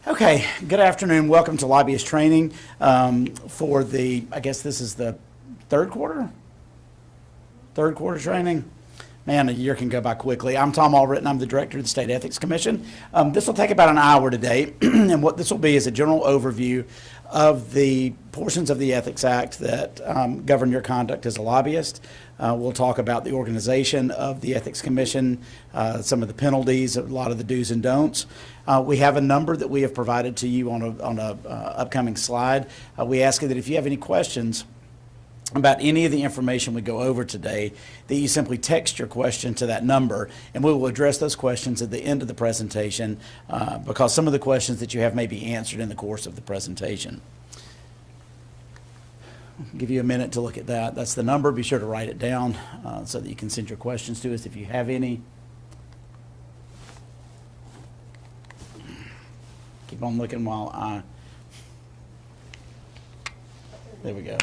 Okay, good afternoon. Welcome to Lobbyist training for the, I guess this is the third quarter? Third quarter training? Man, a year can go by quickly. I'm Tom Allwritten. I'm the director of the State Ethics Commission. This will take about an hour today, and what this will be is a general overview of the portions of the Ethics Act that govern your conduct as a lobbyist. We'll talk about the organization of the Ethics Commission, some of the penalties, a lot of the do's and don'ts. We have a number that we have provided to you on a upcoming slide. We ask you that if you have any questions about any of the information we go over today, that you simply text your question to that number, and we will address those questions at the end of the presentation because some of the questions that you have may be answered in the course of the presentation. I'll give you a minute to look at that. That's the number. Be sure to write it down so that you can send your questions to us if you have any. Keep on looking while I... There we go.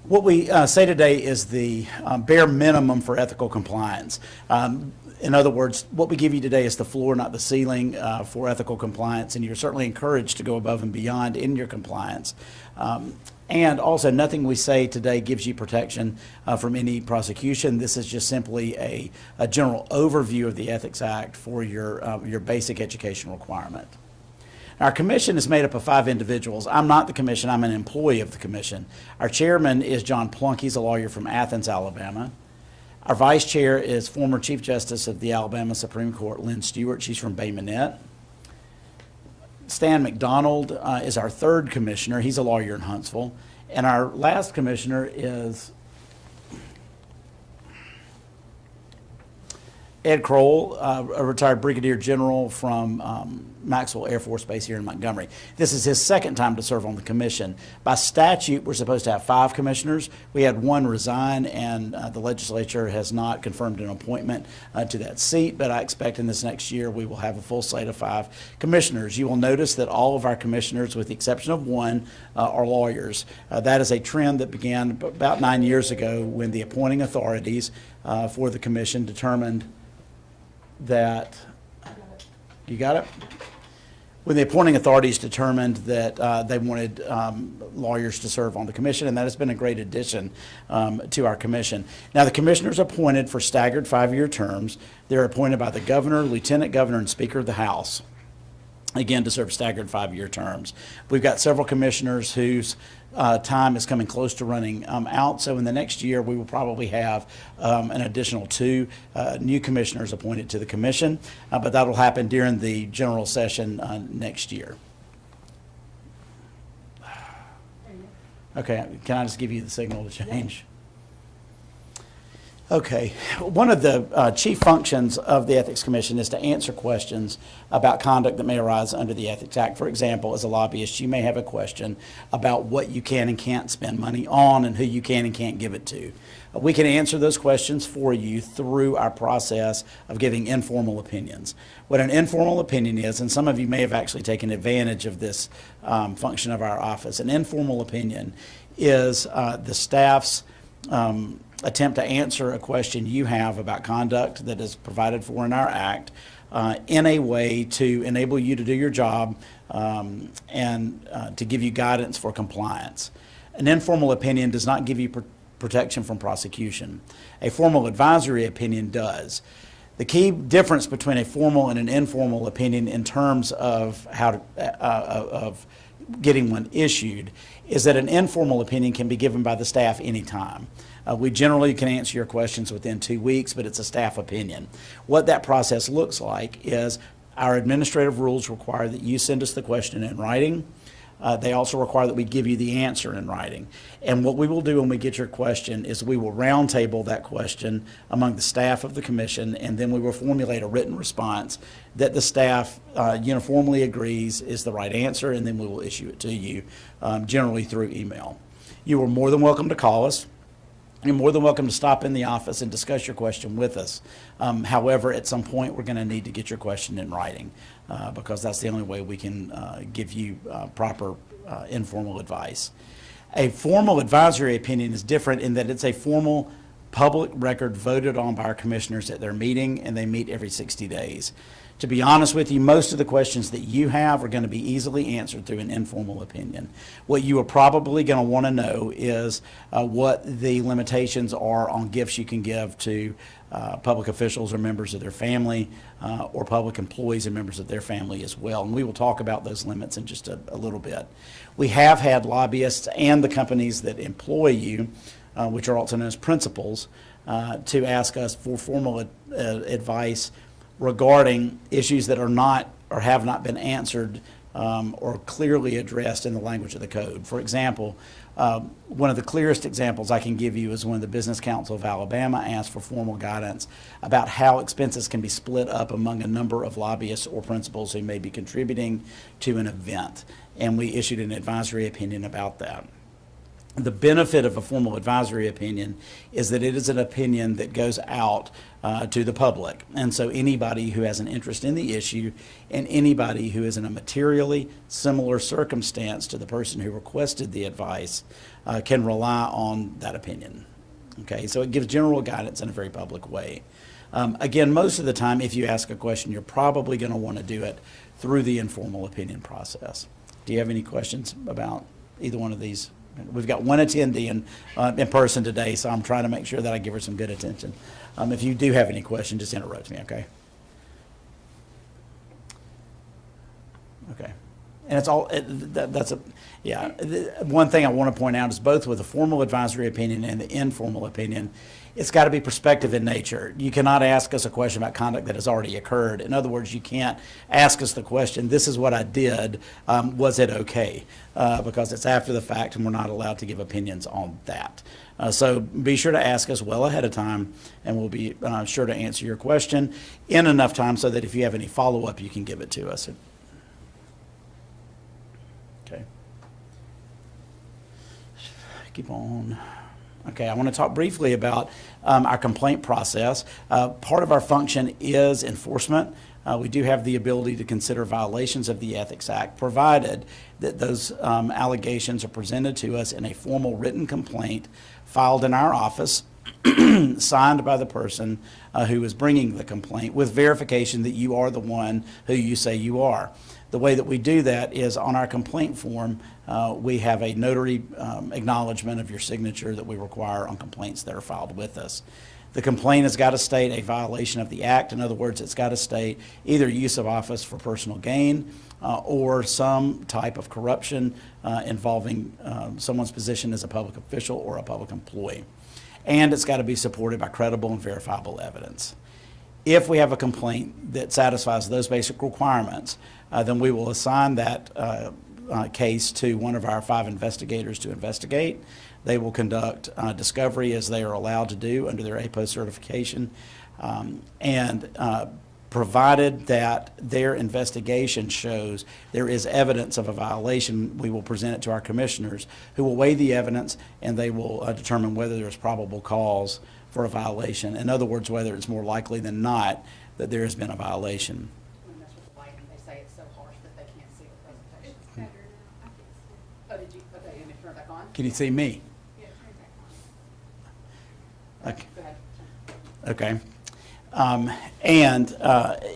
What we say today is the bare minimum for ethical compliance. In other words, what we give you today is the floor, not the ceiling for ethical compliance, and you're certainly encouraged to go above and beyond in your compliance. And also, nothing we say today gives you protection from any prosecution. This is just simply a general overview of the Ethics Act for your basic education requirement. Our commission is made up of 5 individuals. I'm not the commission, I'm an employee of the commission. Our chairman is John Plunk. He's a lawyer from Athens, Alabama. Our vice chair is former Chief Justice of the Alabama Supreme Court, Lynn Stewart. She's from Bay Minette. Stan McDonald is our 3rd commissioner. He's a lawyer in Huntsville. And our last commissioner is Ed Kroll, a retired brigadier general from Maxwell Air Force Base here in Montgomery. This is his 2nd time to serve on the commission. By statute, we're supposed to have 5 commissioners. We had 1 resign, and the legislature has not confirmed an appointment to that seat, but I expect in this next year we will have a full slate of 5 commissioners. You will notice that all of our commissioners, with the exception of 1, are lawyers. That is a trend that began about 9 years ago when the appointing authorities for the commission determined that, you got it? When the appointing authorities determined that they wanted lawyers to serve on the commission, and that has been a great addition to our commission. Now, the commissioners are appointed for staggered 5-year terms. They're appointed by the governor, lieutenant governor, and speaker of the House, again, to serve staggered 5-year terms. We've got several commissioners whose time is coming close to running out, so in the next year we will probably have an additional 2 new commissioners appointed to the commission, but that will happen during the general session next year. Okay, can I just give you the signal to change? Okay, one of the chief functions of the Ethics Commission is to answer questions about conduct that may arise under the Ethics Act. For example, as a lobbyist, you may have a question about what you can and can't spend money on and who you can and can't give it to. We can answer those questions for you through our process of giving informal opinions. What an informal opinion is, and some of you may have actually taken advantage of this function of our office, an informal opinion is the staff's attempt to answer a question you have about conduct that is provided for in our Act in a way to enable you to do your job and to give you guidance for compliance. An informal opinion does not give you protection from prosecution. A formal advisory opinion does. The key difference between a formal and an informal opinion in terms of how to, of getting one issued is that an informal opinion can be given by the staff anytime. We generally can answer your questions within 2 weeks, but it's a staff opinion. What that process looks like is our administrative rules require that you send us the question in writing. They also require that we give you the answer in writing. And what we will do when we get your question is we will roundtable that question among the staff of the commission, and then we will formulate a written response that the staff uniformly agrees is the right answer, and then we will issue it to you, generally through email. You are more than welcome to call us. You're more than welcome to stop in the office and discuss your question with us. However, at some point, we're going to need to get your question in writing because that's the only way we can give you proper informal advice. A formal advisory opinion is different in that it's a formal public record voted on by our commissioners at their meeting, and they meet every 60 days. To be honest with you, most of the questions that you have are going to be easily answered through an informal opinion. What you are probably going to want to know is what the limitations are on gifts you can give to public officials or members of their family, or public employees and members of their family as well. And we will talk about those limits in just a little bit. We have had lobbyists and the companies that employ you, which are also known as principals, to ask us for formal advice regarding issues that are not or have not been answered or clearly addressed in the language of the code. For example, one of the clearest examples I can give you is when the Business Council of Alabama asked for formal guidance about how expenses can be split up among a number of lobbyists or principals who may be contributing to an event. And we issued an advisory opinion about that. The benefit of a formal advisory opinion is that it is an opinion that goes out to the public. And so anybody who has an interest in the issue and anybody who is in a materially similar circumstance to the person who requested the advice can rely on that opinion. Okay, so it gives general guidance in a very public way. Again, most of the time, if you ask a question, you're probably going to want to do it through the informal opinion process. Do you have any questions about either one of these? We've got one attendee in person today, so I'm trying to make sure that I give her some good attention. If you do have any questions, just interrupt me, okay? Okay. And it's all, one thing I want to point out is both with the formal advisory opinion and the informal opinion, it's got to be prospective in nature. You cannot ask us a question about conduct that has already occurred. In other words, you can't ask us the question, this is what I did, was it okay? Because it's after the fact and we're not allowed to give opinions on that. So be sure to ask us well ahead of time and we'll be sure to answer your question in enough time so that if you have any follow-up, you can give it to us. Okay. Keep on. Okay, I want to talk briefly about our complaint process. Part of our function is enforcement. We do have the ability to consider violations of the Ethics Act, provided that those allegations are presented to us in a formal written complaint filed in our office, signed by the person who is bringing the complaint, with verification that you are the one who you say you are. The way that we do that is on our complaint form, we have a notary acknowledgement of your signature that we require on complaints that are filed with us. The complaint has got to state a violation of the act. In other words, it's got to state either use of office for personal gain or some type of corruption involving someone's position as a public official or a public employee. And it's got to be supported by credible and verifiable evidence. If we have a complaint that satisfies those basic requirements, then we will assign that case to one of our 5 investigators to investigate. They will conduct discovery as they are allowed to do under their APO certification. Provided that their investigation shows there is evidence of a violation, we will present it to our commissioners who will weigh the evidence and they will determine whether there's probable cause for a violation. In other words, whether it's more likely than not that there has been a violation. When that's with lighting, they say it's so harsh that they can't see the presentation. It's better now. I can see. Oh, did you? Okay, you want me to turn it back on? Can you see me? Yeah, turn it back on. Okay. Go ahead. Okay.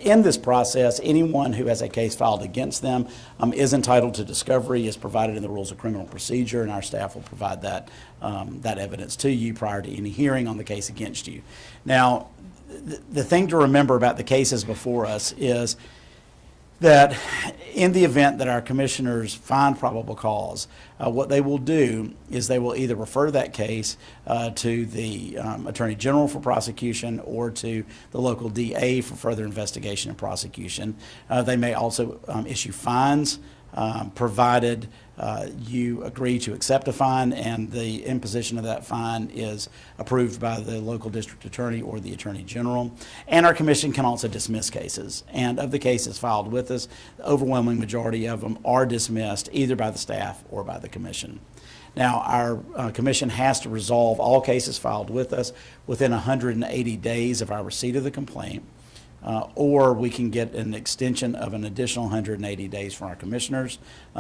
In this process, anyone who has a case filed against them is entitled to discovery as provided in the rules of criminal procedure, and our staff will provide that evidence to you prior to any hearing on the case against you. Now, the thing to remember about the cases before us is that in the event that our commissioners find probable cause, what they will do is they will either refer that case to the Attorney General for prosecution or to the local DA for further investigation and prosecution. They may also issue fines, provided you agree to accept a fine and the imposition of that fine is approved by the local district attorney or the attorney general. And our commission can also dismiss cases. And of the cases filed with us, the overwhelming majority of them are dismissed either by the staff or by the commission. Now, our commission has to resolve all cases filed with us within 180 days of our receipt of the complaint. Or we can get an extension of an additional 180 days from our commissioners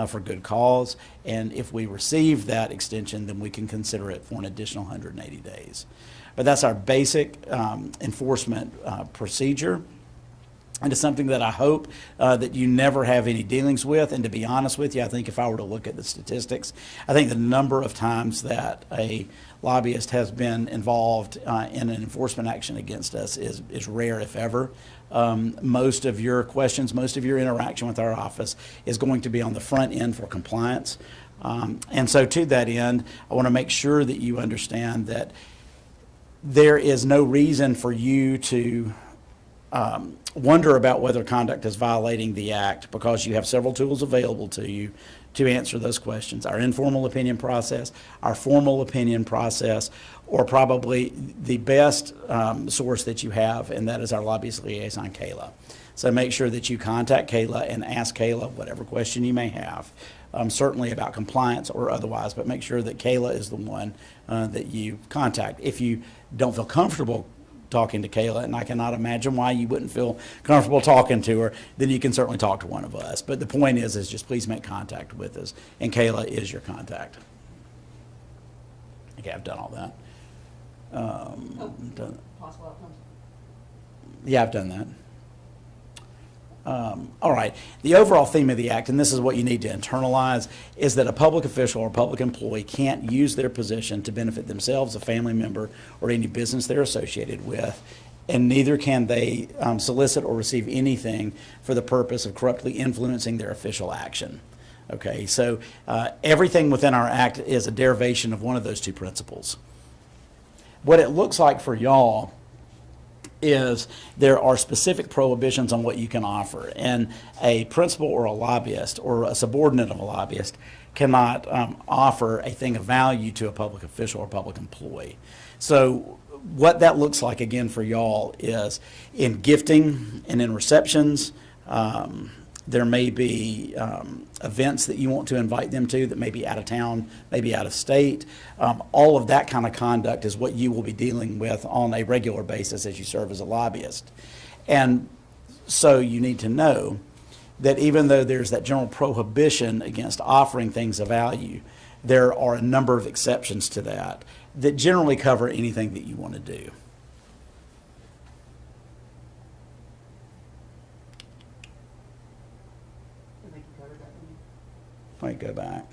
for good cause. And if we receive that extension, then we can consider it for an additional 180 days. But that's our basic enforcement procedure. And it's something that I hope that you never have any dealings with. And to be honest with you, I think if I were to look at the statistics, I think the number of times that a lobbyist has been involved in an enforcement action against us is rare, if ever. Most of your questions, most of your interaction with our office is going to be on the front end for compliance. And so to that end, I want to make sure that you understand that there is no reason for you to wonder about whether conduct is violating the act, because you have several tools available to you to answer those questions. Our informal opinion process, our formal opinion process, or probably the best source that you have, and that is our lobbyist liaison, Kayla. So make sure that you contact Kayla and ask Kayla whatever question you may have, certainly about compliance or otherwise, but make sure that Kayla is the one that you contact. If you don't feel comfortable talking to Kayla, and I cannot imagine why you wouldn't feel comfortable talking to her, then you can certainly talk to one of us. But the point is just please make contact with us, and Kayla is your contact. Okay, I've done all that. Possible outcomes. Yeah, I've done that. All right. The overall theme of the act, and this is what you need to internalize, is that a public official or public employee can't use their position to benefit themselves, a family member, or any business they're associated with, and neither can they solicit or receive anything for the purpose of corruptly influencing their official action. Okay, so everything within our act is a derivation of one of those two principles. What it looks like for y'all is there are specific prohibitions on what you can offer, and a principal or a lobbyist or a subordinate of a lobbyist cannot offer a thing of value to a public official or public employee. So what that looks like again for y'all is in gifting and in receptions. There may be events that you want to invite them to that may be out of town, maybe out of state. All of that kind of conduct is what you will be dealing with on a regular basis as you serve as a lobbyist. And so you need to know that even though there's that general prohibition against offering things of value, there are a number of exceptions to that that generally cover anything that you want to do. Let me go back.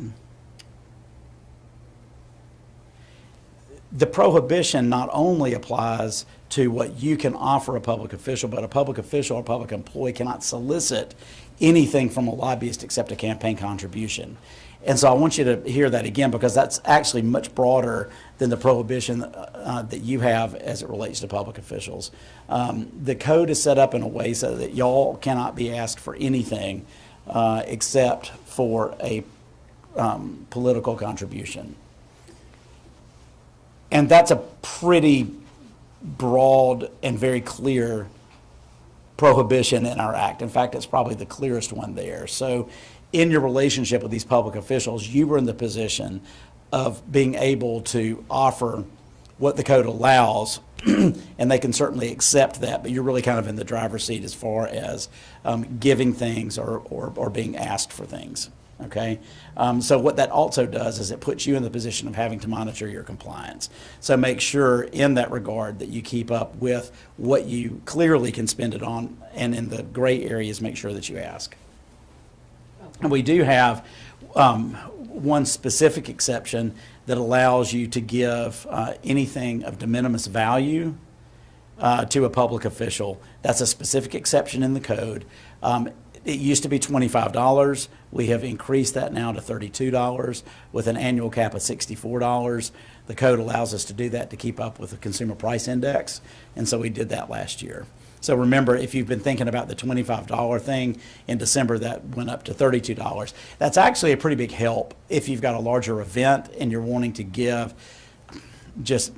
The prohibition not only applies to what you can offer a public official, but a public official or public employee cannot solicit anything from a lobbyist except a campaign contribution. And so I want you to hear that again, because that's actually much broader than the prohibition that you have as it relates to public officials. The code is set up in a way so that y'all cannot be asked for anything except for a political contribution. And that's a pretty broad and very clear prohibition in our act. In fact, it's probably the clearest one there. So in your relationship with these public officials, you were in the position of being able to offer what the code allows, and they can certainly accept that, but you're really kind of in the driver's seat as far as giving things or being asked for things, okay? So what that also does is it puts you in the position of having to monitor your compliance. So make sure in that regard that you keep up with what you clearly can spend it on, and in the gray areas, make sure that you ask. And we do have one specific exception that allows you to give anything of de minimis value to a public official. That's a specific exception in the code. It used to be $25. We have increased that now to $32 with an annual cap of $64. The code allows us to do that to keep up with the consumer price index, and so we did that last year. So remember, if you've been thinking about the $25 thing, in December that went up to $32. That's actually a pretty big help if you've got a larger event and you're wanting to give just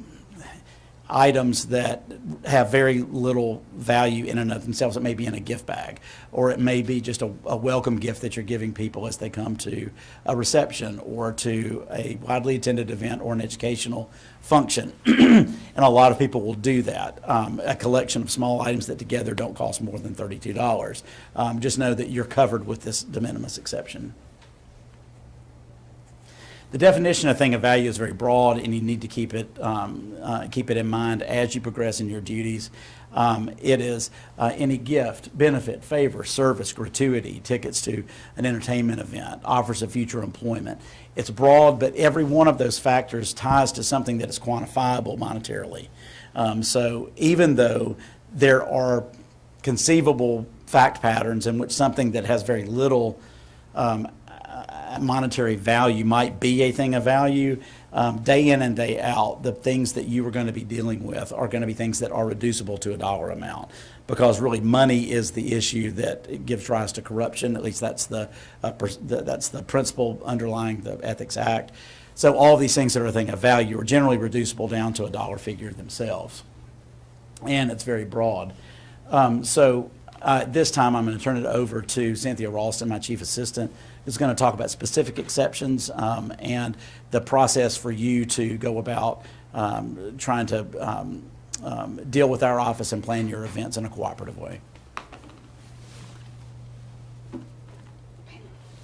items that have very little value in and of themselves. It may be in a gift bag, or it may be just a welcome gift that you're giving people as they come to a reception or to a widely attended event or an educational function. And a lot of people will do that. A collection of small items that together don't cost more than $32. Just know that you're covered with this de minimis exception. The definition of thing of value is very broad, and you need to keep it in mind as you progress in your duties. It is any gift, benefit, favor, service, gratuity, tickets to an entertainment event, offers of future employment. It's broad, but every one of those factors ties to something that is quantifiable monetarily. So even though there are conceivable fact patterns in which something that has very little monetary value might be a thing of value, day in and day out, the things that you are going to be dealing with are going to be things that are reducible to a dollar amount, because really money is the issue that gives rise to corruption. At least that's the principle underlying the Ethics Act. So all these things that are a thing of value are generally reducible down to a dollar figure themselves, and it's very broad. This time I'm going to turn it over to Cynthia Ralston, my chief assistant, who's going to talk about specific exceptions and the process for you to go about trying to deal with our office and plan your events in a cooperative way.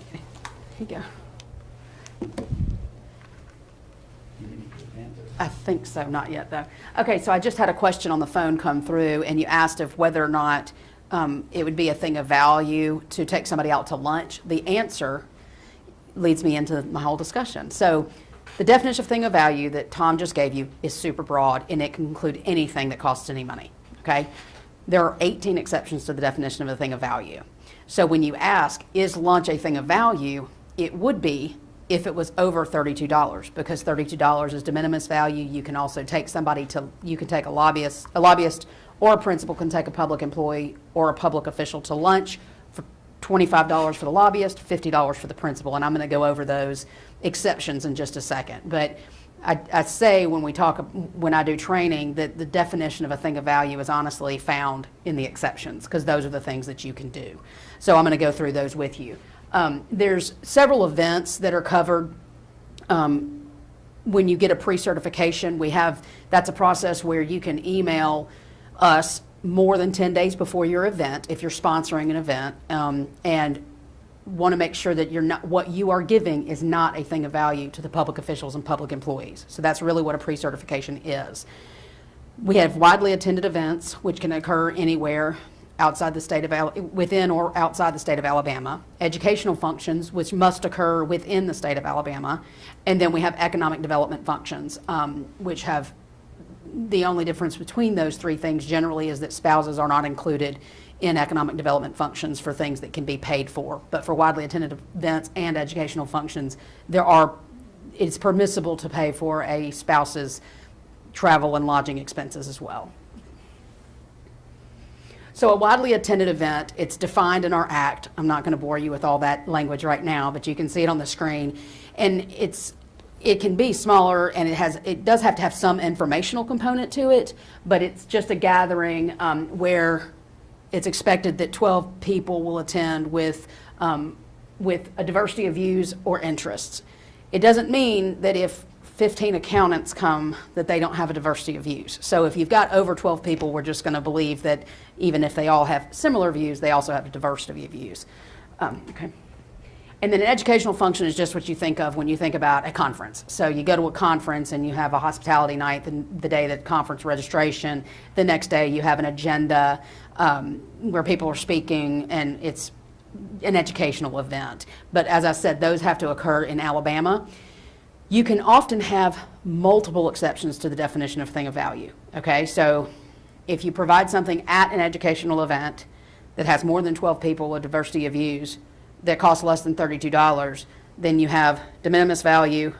Here you go. I think so, not yet though. Okay, so I just had a question on the phone come through, and you asked if whether or not it would be a thing of value to take somebody out to lunch. The answer leads me into my whole discussion. So the definition of thing of value that Tom just gave you is super broad, and it can include anything that costs any money, okay? There are 18 exceptions to the definition of a thing of value. So when you ask, is lunch a thing of value, it would be if it was over $32, because $32 is de minimis value. You can also take you can take a lobbyist, or a principal can take a public employee or a public official to lunch for $25 for the lobbyist, $50 for the principal. And I'm going to go over those exceptions in just a second. But I say when I do training, that the definition of a thing of value is honestly found in the exceptions, because those are the things that you can do. So I'm going to go through those with you. There's several events that are covered when you get a pre-certification. That's a process where you can email us more than 10 days before your event if you're sponsoring an event, and want to make sure that what you are giving is not a thing of value to the public officials and public employees. So that's really what a pre-certification is. We have widely attended events, which can occur anywhere within or outside the state of Alabama. Educational functions, which must occur within the state of Alabama. And then we have economic development functions, which have the only difference between those three things generally is that spouses are not included in economic development functions for things that can be paid for. But for widely attended events and educational functions, it's permissible to pay for a spouse's travel and lodging expenses as well. So a widely attended event, it's defined in our act. I'm not going to bore you with all that language right now, but you can see it on the screen. And it can be smaller, and it does have to have some informational component to it, but it's just a gathering where it's expected that 12 people will attend with a diversity of views or interests. It doesn't mean that if 15 accountants come that they don't have a diversity of views. So if you've got over 12 people, we're just going to believe that even if they all have similar views, they also have a diversity of views. Okay. And then an educational function is just what you think of when you think about a conference. So you go to a conference and you have a hospitality night the day that conference registration. The next day you have an agenda where people are speaking, and it's an educational event. But as I said, those have to occur in Alabama. You can often have multiple exceptions to the definition of thing of value. Okay, so if you provide something at an educational event that has more than 12 people with diversity of views that costs less than $32, then you have de minimis value,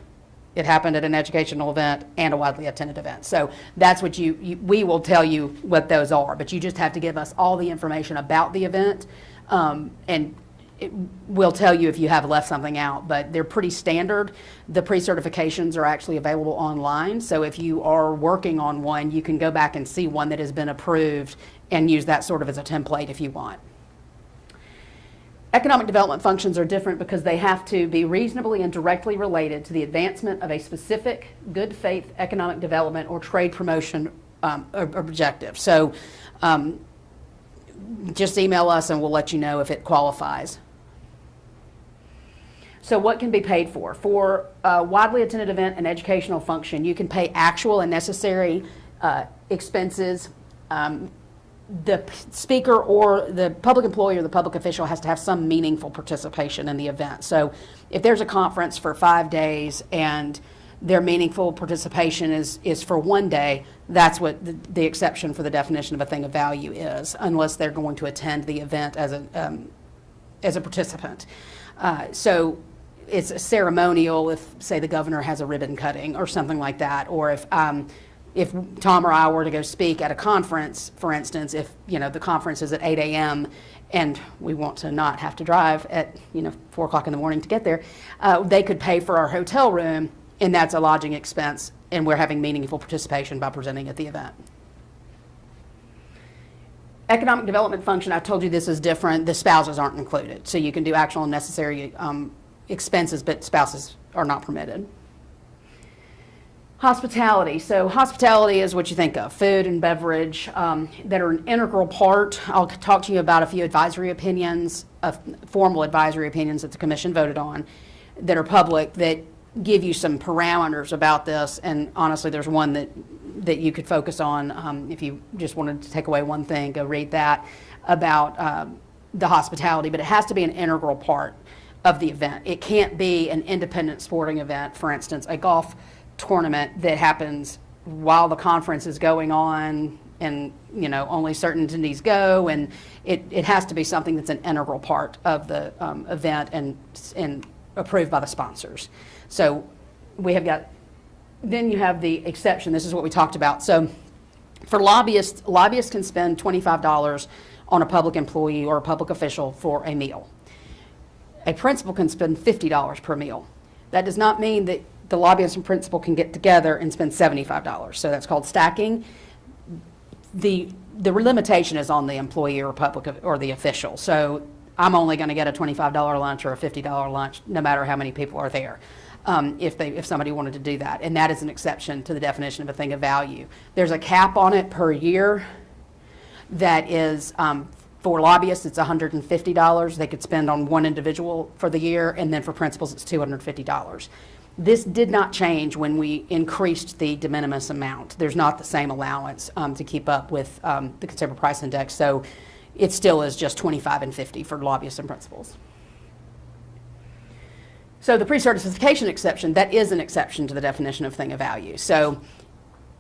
it happened at an educational event, and a widely attended event. So that's what we will tell you what those are, but you just have to give us all the information about the event, and we'll tell you if you have left something out, but they're pretty standard. The pre-certifications are actually available online, so if you are working on one, you can go back and see one that has been approved and use that sort of as a template if you want. Economic development functions are different because they have to be reasonably and directly related to the advancement of a specific good faith economic development or trade promotion objective. So just email us and we'll let you know if it qualifies. So what can be paid for? For a widely attended event and educational function, you can pay actual and necessary expenses. The speaker or the public employee or the public official has to have some meaningful participation in the event. So if there's a conference for 5 days and their meaningful participation is for 1 day, that's what the exception for the definition of a thing of value is, unless they're going to attend the event as a participant. So it's a ceremonial if, say, the governor has a ribbon cutting or something like that, or if Tom or I were to go speak at a conference, for instance, if the conference is at 8 a.m. and we want to not have to drive at 4 o'clock in the morning to get there, they could pay for our hotel room, and that's a lodging expense, and we're having meaningful participation by presenting at the event. Economic development function, I told you this is different. The spouses aren't included, so you can do actual and necessary expenses, but spouses are not permitted. Hospitality. So hospitality is what you think of, food and beverage that are an integral part. I'll talk to you about a few advisory opinions, formal advisory opinions that the commission voted on that are public that give you some parameters about this. And honestly, there's one that you could focus on if you just wanted to take away one thing, go read that about the hospitality, but it has to be an integral part of the event. It can't be an independent sporting event, for instance, a golf tournament that happens while the conference is going on and only certain attendees go, and it has to be something that's an integral part of the event and approved by the sponsors. So we have got, then you have the exception. This is what we talked about. So for lobbyists can spend $25 on a public employee or a public official for a meal. A principal can spend $50 per meal. That does not mean that the lobbyist and principal can get together and spend $75. So that's called stacking. The limitation is on the employee or public or the official. So I'm only going to get a $25 lunch or a $50 lunch, no matter how many people are there, if somebody wanted to do that. And that is an exception to the definition of a thing of value. There's a cap on it per year that is, for lobbyists, it's $150 they could spend on one individual for the year, and then for principals, it's $250. This did not change when we increased the de minimis amount. There's not the same allowance to keep up with the Consumer Price Index, so it still is just $25 and $50 for lobbyists and principals. So the pre-certification exception, that is an exception to the definition of thing of value. So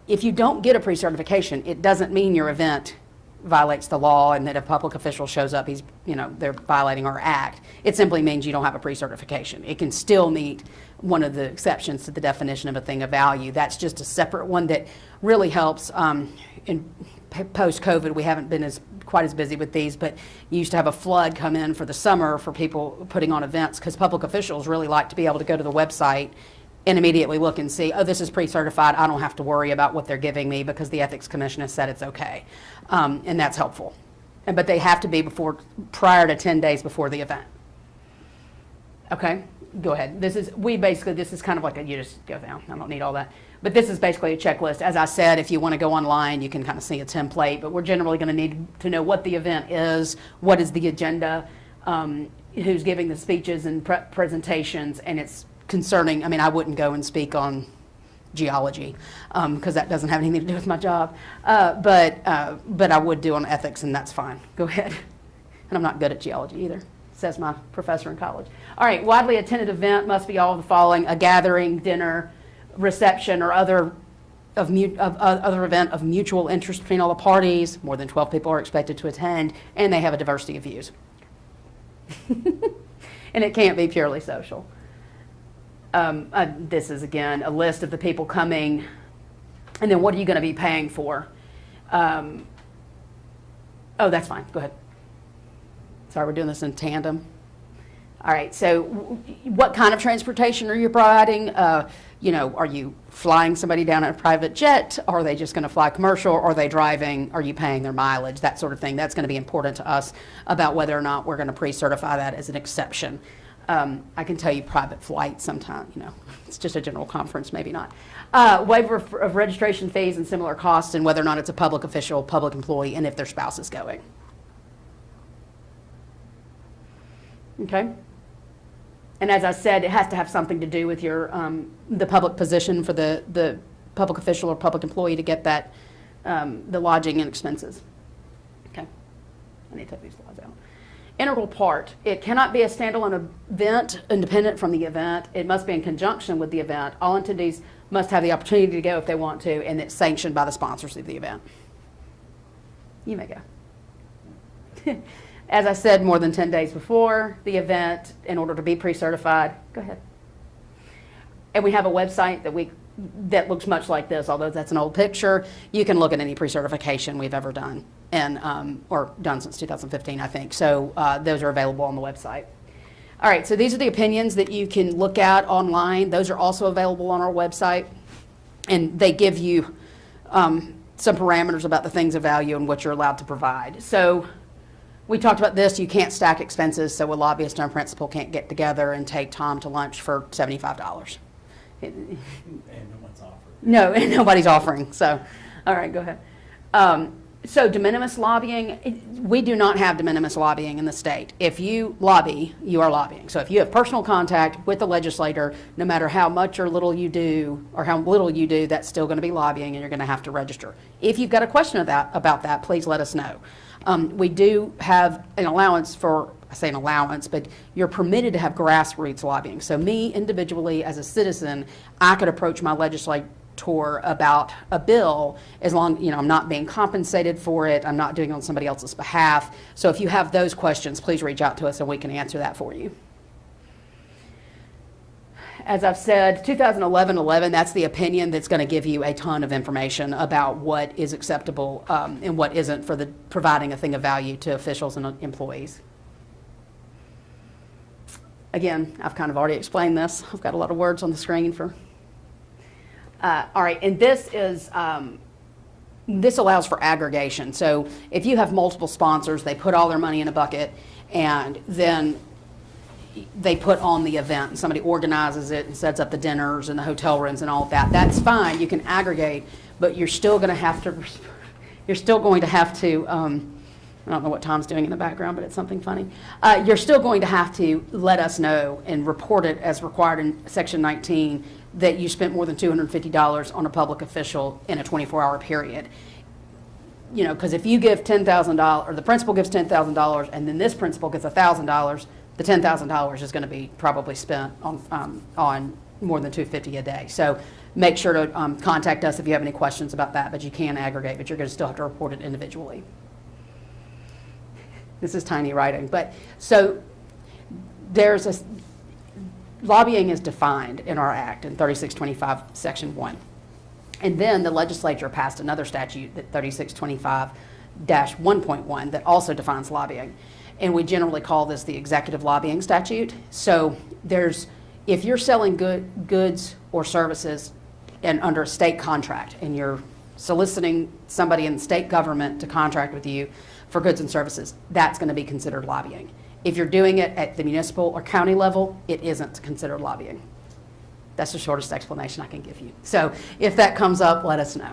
if you don't get a pre-certification, it doesn't mean your event violates the law and that a public official shows up, they're violating our act. It simply means you don't have a pre-certification. It can still meet one of the exceptions to the definition of a thing of value. That's just a separate one that really helps. In post-COVID, we haven't been quite as busy with these, but you used to have a flood come in for the summer for people putting on events because public officials really like to be able to go to the website and immediately look and see, oh, this is pre-certified. I don't have to worry about what they're giving me because the Ethics Commission has said it's okay. And that's helpful. But they have to be prior to 10 days before the event. Okay, go ahead. This is kind of like you just go down. I don't need all that. But this is basically a checklist. As I said, if you want to go online, you can kind of see a template, but we're generally going to need to know what the event is, what is the agenda, who's giving the speeches and presentations, and it's concerning. I wouldn't go and speak on geology because that doesn't have anything to do with my job, but I would do on ethics, and that's fine. Go ahead. And I'm not good at geology either, says my professor in college. All right, widely attended event must be all of the following: a gathering, dinner, reception, or other event of mutual interest between all the parties. More than 12 people are expected to attend, and they have a diversity of views. And it can't be purely social. This is, again, a list of the people coming, and then what are you going to be paying for? Oh, that's fine. Go ahead. Sorry, we're doing this in tandem. All right, so what kind of transportation are you providing? Are you flying somebody down in a private jet? Are they just going to fly commercial? Or are they driving? Are you paying their mileage? That sort of thing. That's going to be important to us about whether or not we're going to pre-certify that as an exception. I can tell you private flight sometime, it's just a general conference, maybe not. Waiver of registration fees and similar costs, and whether or not it's a public official, public employee, and if their spouse is going. Okay? And as I said, it has to have something to do with your, the public position for the public official or public employee to get that, the lodging and expenses. Okay, I need to take these slides out. Integral part, it cannot be a standalone event independent from the event. It must be in conjunction with the event. All attendees must have the opportunity to go if they want to, and it's sanctioned by the sponsors of the event. You may go. As I said, more than 10 days before the event, in order to be pre-certified. Go ahead. And we have a website that looks much like this, although that's an old picture. You can look at any pre-certification we've ever done, and or done since 2015, I think. So those are available on the website. All right, so these are the opinions that you can look at online. Those are also available on our website, and they give you some parameters about the things of value and what you're allowed to provide. So we talked about this. You can't stack expenses, so a lobbyist and a principal can't get together and take Tom to lunch for $75. And no one's offered. No, and nobody's offering, so, all right, go ahead. So de minimis lobbying, we do not have de minimis lobbying in the state. If you lobby, you are lobbying. So if you have personal contact with the legislator, no matter how much or little you do, or how little you do, that's still going to be lobbying, and you're going to have to register. If you've got a question about that, please let us know. We do have an allowance for, I say an allowance, but you're permitted to have grassroots lobbying. So me individually as a citizen, I could approach my legislator about a bill as long, I'm not being compensated for it, I'm not doing it on somebody else's behalf. So if you have those questions, please reach out to us and we can answer that for you. As I've said, 2011, that's the opinion that's going to give you a ton of information about what is acceptable and what isn't for the providing a thing of value to officials and employees. Again, I've kind of already explained this. I've got a lot of words on the screen for. All right, and this is, this allows for aggregation. So if you have multiple sponsors, they put all their money in a bucket, and then they put on the event, and somebody organizes it and sets up the dinners and the hotel rooms and all of that. That's fine, you can aggregate, but you're still going to have to, I don't know what Tom's doing in the background, but it's something funny. You're still going to have to let us know and report it as required in Section 19 that you spent more than $250 on a public official in a 24-hour period. Because if you give $10,000, or the principal gives $10,000, and then this principal gets $1,000, the $10,000 is going to be probably spent on more than $250 a day. So make sure to contact us if you have any questions about that, but you can aggregate, but you're going to still have to report it individually. This is tiny writing, but so there's a, lobbying is defined in our act in 3625 section 1. And then the legislature passed another statute, that 3625-1.1, that also defines lobbying. And we generally call this the executive lobbying statute. So if you're selling goods or services and under a state contract, and you're soliciting somebody in the state government to contract with you for goods and services, that's going to be considered lobbying. If you're doing it at the municipal or county level, it isn't considered lobbying. That's the shortest explanation I can give you. So if that comes up, let us know.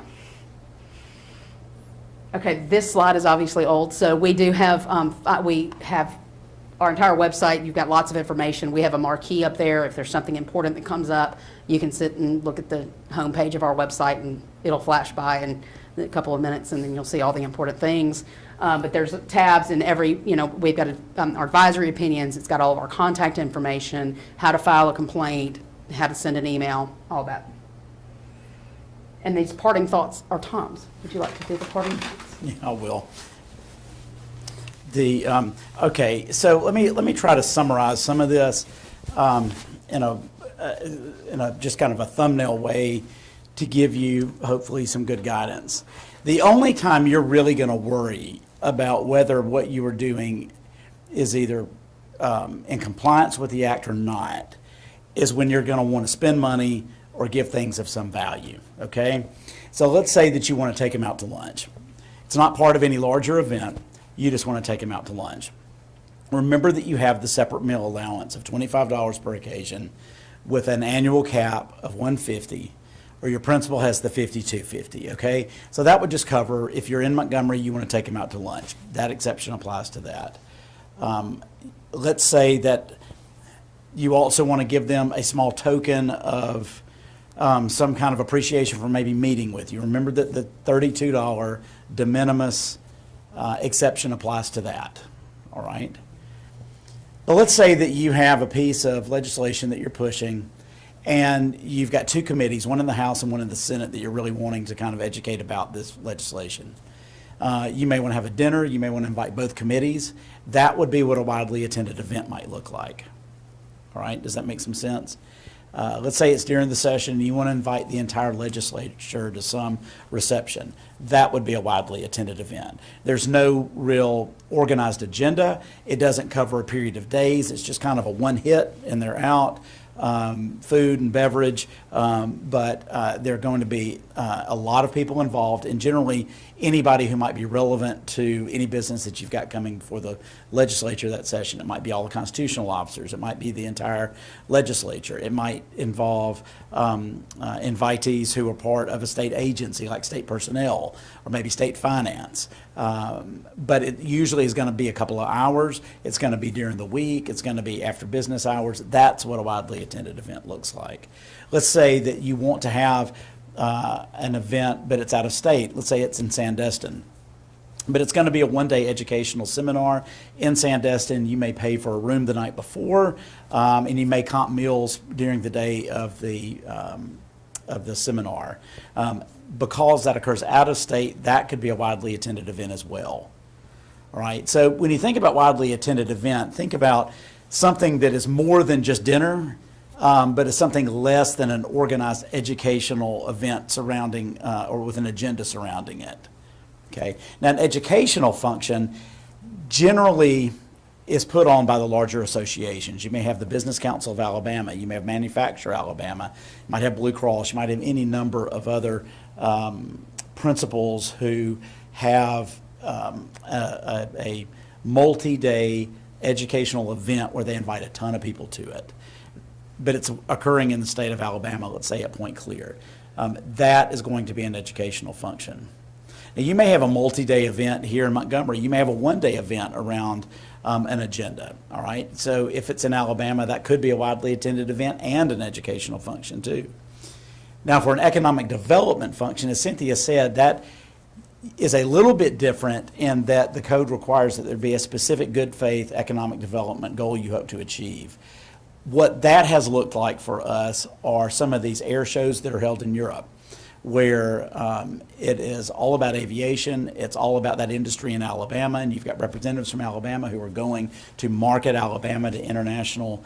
Okay, this slide is obviously old, so we do have, our entire website. You've got lots of information. We have a marquee up there. If there's something important that comes up, you can sit and look at the home page of our website, and it'll flash by in a couple of minutes, and then you'll see all the important things. But there's tabs in every, we've got our advisory opinions. It's got all of our contact information, how to file a complaint, how to send an email, all that. And these parting thoughts are Tom's. Would you like to do the parting thoughts? Yeah, I will. Okay, so let me try to summarize some of this in a just kind of a thumbnail way to give you hopefully some good guidance. The only time you're really going to worry about whether what you are doing is either in compliance with the act or not is when you're going to want to spend money or give things of some value, okay? So let's say that you want to take them out to lunch. It's not part of any larger event. You just want to take them out to lunch. Remember that you have the separate meal allowance of $25 per occasion with an annual cap of $150, or your principal has the $52.50, okay? So that would just cover if you're in Montgomery, you want to take them out to lunch. That exception applies to that. Let's say that You also want to give them a small token of some kind of appreciation for maybe meeting with you. Remember that the $32 de minimis exception applies to that, all right? But let's say that you have a piece of legislation that you're pushing, and you've got two committees, one in the House and one in the Senate, that you're really wanting to kind of educate about this legislation. You may want to have a dinner. You may want to invite both committees. That would be what a widely attended event might look like. All right, does that make some sense? Let's say it's during the session and you want to invite the entire legislature to some reception. That would be a widely attended event. There's no real organized agenda. It doesn't cover a period of days. It's just kind of a one hit and they're out. Food and beverage, but there are going to be a lot of people involved, and generally anybody who might be relevant to any business that you've got coming before the legislature that session. It might be all the constitutional officers. It might be the entire legislature. It might involve invitees who are part of a state agency like state personnel or maybe state finance. But it usually is going to be a couple of hours. It's going to be during the week. It's going to be after business hours. That's what a widely attended event looks like. Let's say that you want to have an event, but it's out of state. Let's say it's in Sandestin. But it's going to be a one-day educational seminar in Sandestin. You may pay for a room the night before, and you may comp meals during the day of the seminar. Because that occurs out of state, that could be a widely attended event as well. All right. So when you think about widely attended event, think about something that is more than just dinner, but is something less than an organized educational event surrounding or with an agenda surrounding it. Okay. Now, an educational function generally is put on by the larger associations. You may have the Business Council of Alabama. You may have Manufacture Alabama. You might have Blue Cross. You might have any number of other principals who have a multi-day educational event where they invite a ton of people to it. But it's occurring in the state of Alabama, let's say at Point Clear. That is going to be an educational function. Now, you may have a multi-day event here in Montgomery. You may have a one-day event around an agenda, all right? So if it's in Alabama, that could be a widely attended event and an educational function too. Now, for an economic development function, as Cynthia said, that is a little bit different in that the code requires that there be a specific good faith economic development goal you hope to achieve. What that has looked like for us are some of these air shows that are held in Europe, where it is all about aviation, it's all about that industry in Alabama, and you've got representatives from Alabama who are going to market Alabama to international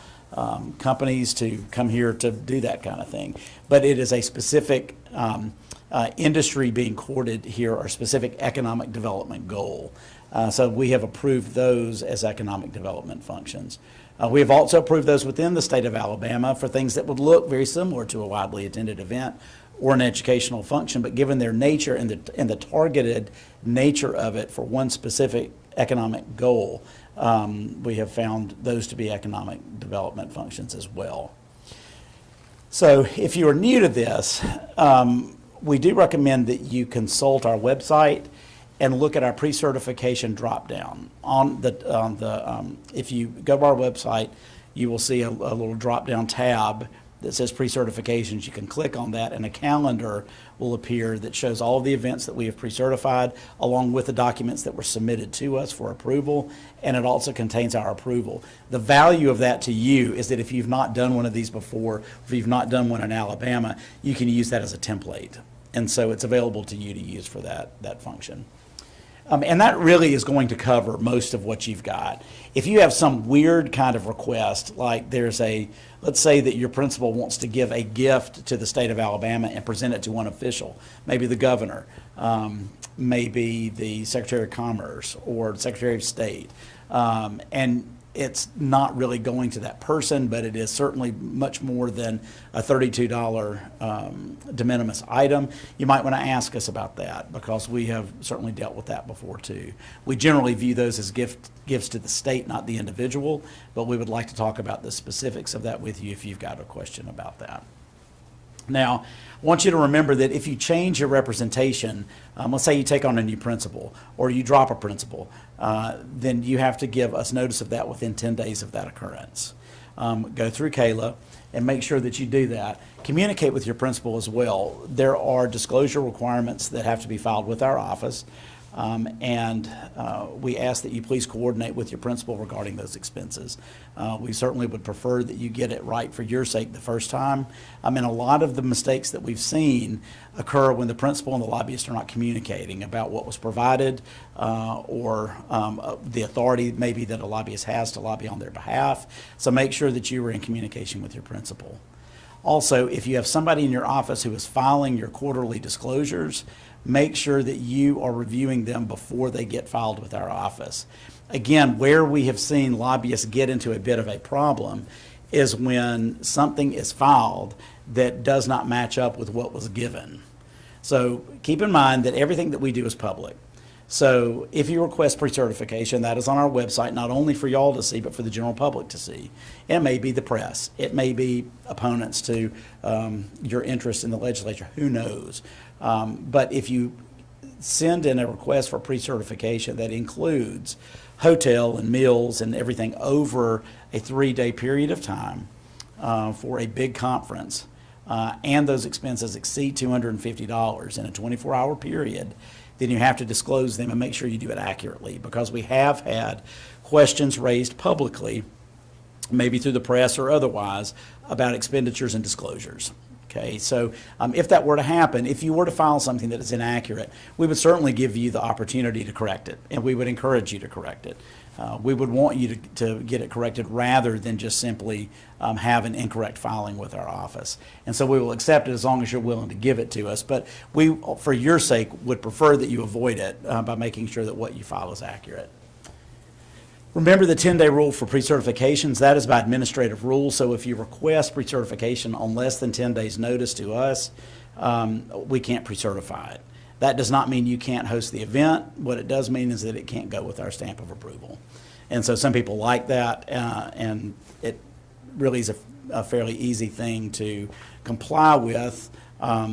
companies to come here to do that kind of thing. But it is a specific industry being courted here, or specific economic development goal. So we have approved those as economic development functions. We have also approved those within the state of Alabama for things that would look very similar to a widely attended event or an educational function, but given their nature and the targeted nature of it for one specific economic goal, we have found those to be economic development functions as well. So if you are new to this, we do recommend that you consult our website and look at our pre-certification drop-down. If you go to our website, you will see a little drop-down tab that says pre-certifications. You can click on that and a calendar will appear that shows all of the events that we have pre-certified along with the documents that were submitted to us for approval, and it also contains our approval. The value of that to you is that if you've not done one of these before, if you've not done one in Alabama, you can use that as a template. And so it's available to you to use for that function. And that really is going to cover most of what you've got. If you have some weird kind of request, like let's say that your principal wants to give a gift to the state of Alabama and present it to one official, maybe the governor, maybe the Secretary of Commerce or the Secretary of State, and it's not really going to that person, but it is certainly much more than a $32 de minimis item. You might want to ask us about that because we have certainly dealt with that before too. We generally view those as gifts to the state, not the individual, but we would like to talk about the specifics of that with you if you've got a question about that. Now, I want you to remember that if you change your representation, let's say you take on a new principal or you drop a principal, then you have to give us notice of that within 10 days of that occurrence. Go through Kayla and make sure that you do that. Communicate with your principal as well. There are disclosure requirements that have to be filed with our office, and we ask that you please coordinate with your principal regarding those expenses. We certainly would prefer that you get it right for your sake the first time. A lot of the mistakes that we've seen occur when the principal and the lobbyist are not communicating about what was provided, or the authority maybe that a lobbyist has to lobby on their behalf. So make sure that you are in communication with your principal. Also, if you have somebody in your office who is filing your quarterly disclosures, make sure that you are reviewing them before they get filed with our office. Again, where we have seen lobbyists get into a bit of a problem is when something is filed that does not match up with what was given. So keep in mind that everything that we do is public. So if you request pre-certification, that is on our website, not only for y'all to see, but for the general public to see. It may be the press. It may be opponents to your interest in the legislature. Who knows? But if you send in a request for pre-certification that includes hotel and meals and everything over a 3-day period of time for a big conference, and those expenses exceed $250 in a 24-hour period, then you have to disclose them and make sure you do it accurately, because we have had questions raised publicly, maybe through the press or otherwise, about expenditures and disclosures. Okay, so if that were to happen, if you were to file something that is inaccurate, we would certainly give you the opportunity to correct it, and we would encourage you to correct it. We would want you to get it corrected rather than just simply have an incorrect filing with our office. And so we will accept it as long as you're willing to give it to us. But we, for your sake, would prefer that you avoid it by making sure that what you file is accurate. Remember the 10-day rule for pre-certifications. That is by administrative rule. So if you request pre-certification on less than 10 days' notice to us, we can't pre-certify it. That does not mean you can't host the event. What it does mean is that it can't go with our stamp of approval. And so some people like that, and it really is a fairly easy thing to comply with,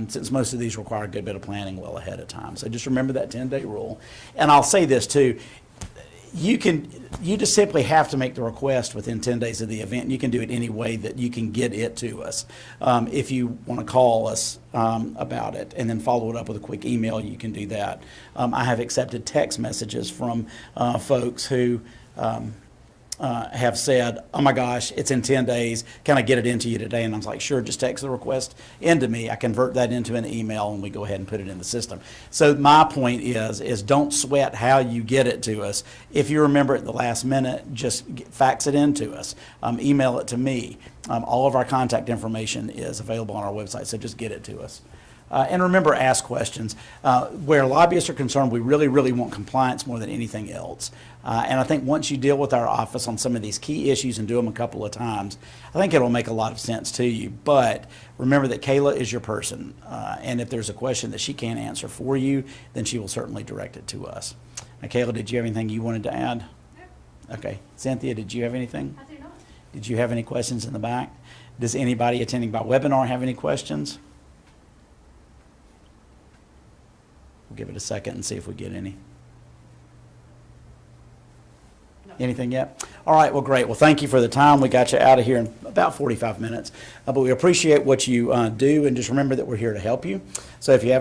since most of these require a good bit of planning well ahead of time. So just remember that 10-day rule. And I'll say this too. You just simply have to make the request within 10 days of the event. You can do it any way that you can get it to us. If you want to call us about it and then follow it up with a quick email, you can do that. I have accepted text messages from folks who have said, oh my gosh, it's in 10 days, can I get it into you today? And I was like, sure, just text the request into me. I convert that into an email and we go ahead and put it in the system. So my point is don't sweat how you get it to us. If you remember at the last minute, just fax it in to us, email it to me. All of our contact information is available on our website, so just get it to us. And remember, ask questions. Where lobbyists are concerned, we really, really want compliance more than anything else. And I think once you deal with our office on some of these key issues and do them a couple of times, I think it'll make a lot of sense to you. But remember that Kayla is your person. And if there's a question that she can't answer for you, then she will certainly direct it to us. Now, Kayla, did you have anything you wanted to add? No. Okay. Cynthia, did you have anything? I do not. Did you have any questions in the back? Does anybody attending by webinar have any questions? We'll give it a second and see if we get any. No. Anything yet? All right, well, great. Well, thank you for the time. We got you out of here in about 45 minutes. But we appreciate what you do, and just remember that we're here to help you. So if you have any